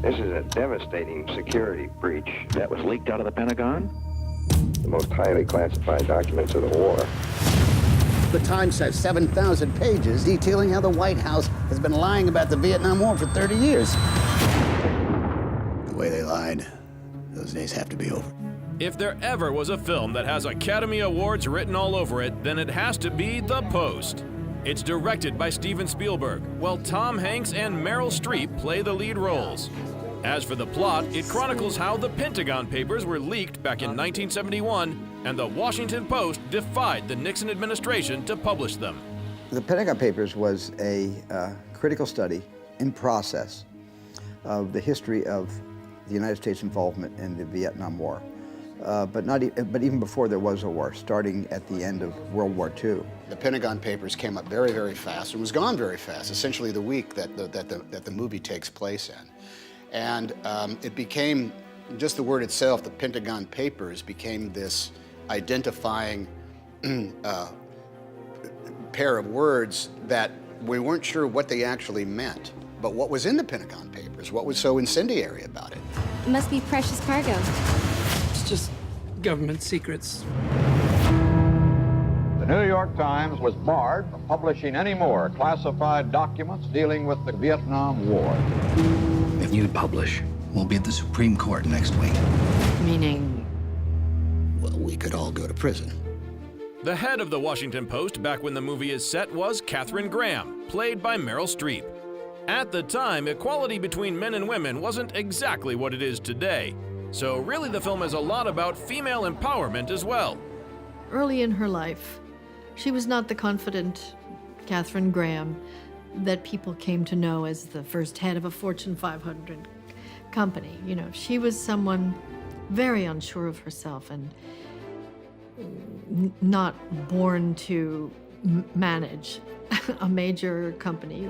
This is a devastating security breach. That was leaked out of the Pentagon? The most highly classified documents of the war. The Times has 7,000 pages detailing how the White House has been lying about the Vietnam War for 30 years. The way they lied, those days have to be over. If there ever was a film that has Academy Awards written all over it, then it has to be The Post. It's directed by Steven Spielberg, while Tom Hanks and Meryl Streep play the lead roles. As for the plot, it chronicles how the Pentagon Papers were leaked back in 1971, and the Washington Post defied the Nixon administration to publish them. The Pentagon Papers was a critical study in process of the history of the United States involvement in the Vietnam War. But even before there was a war, starting at the end of World War II. The Pentagon Papers came up very, very fast and was gone very fast, essentially the week that the movie takes place in. And it became, just the word itself, the Pentagon Papers, became this identifying pair of words that we weren't sure what they actually meant. But what was in the Pentagon Papers? What was so incendiary about it? It must be precious cargo. It's just government secrets. The New York Times was barred from publishing any more classified documents dealing with the Vietnam War. If you publish, we'll be at the Supreme Court next week. Meaning? Well, we could all go to prison. The head of the Washington Post back when the movie is set was Katherine Graham, played by Meryl Streep. At the time, equality between men and women wasn't exactly what it is today. So really the film is a lot about female empowerment as well. Early in her life, she was not the confident Katherine Graham that people came to know as the first head of a Fortune 500 company. You know, she was someone very unsure of herself and not born to manage a major company,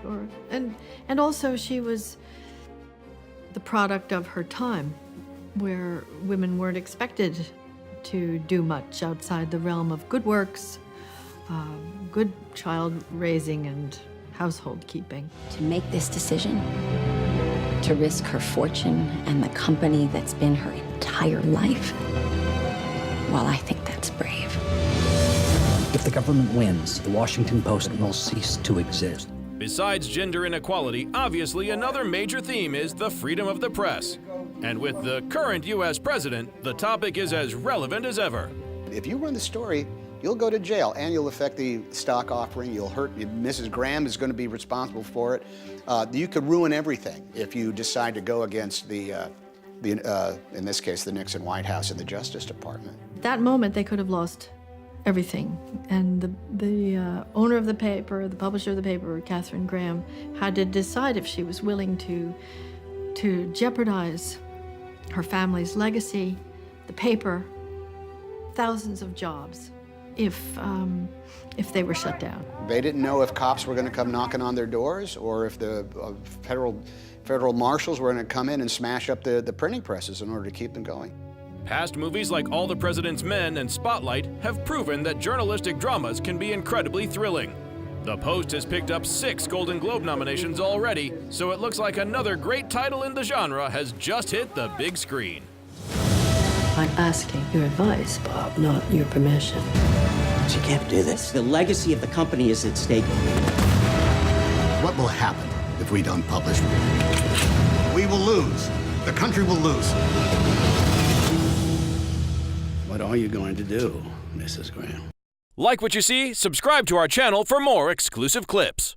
and also she was the product of her time, where women weren't expected to do much outside the realm of good works, good child raising and household keeping. To make this decision, to risk her fortune and the company that's been her entire life, well, I think that's brave. If the government wins, the Washington Post will cease to exist. Besides gender inequality, obviously another major theme is the freedom of the press. And with the current U.S. president, the topic is as relevant as ever. If you run the story, you'll go to jail and you'll affect the stock offering. You'll hurt, Mrs. Graham is going to be responsible for it. You could ruin everything if you decide to go against in this case, the Nixon White House and the Justice Department. That moment, they could have lost everything. And the owner of the paper, the publisher of the paper, Katherine Graham, had to decide if she was willing to jeopardize her family's legacy, the paper, thousands of jobs, if they were shut down. They didn't know if cops were going to come knocking on their doors or if the federal marshals were going to come in and smash up the printing presses in order to keep them going. Past movies like All the President's Men and Spotlight have proven that journalistic dramas can be incredibly thrilling. The Post has picked up 6 Golden Globe nominations already, so it looks like another great title in the genre has just hit the big screen. I'm asking your advice, Bob, not your permission. You can't do this. The legacy of the company is at stake. What will happen if we don't publish? We will lose. The country will lose. What are you going to do, Mrs. Graham? Like what you see? Subscribe to our channel for more exclusive clips.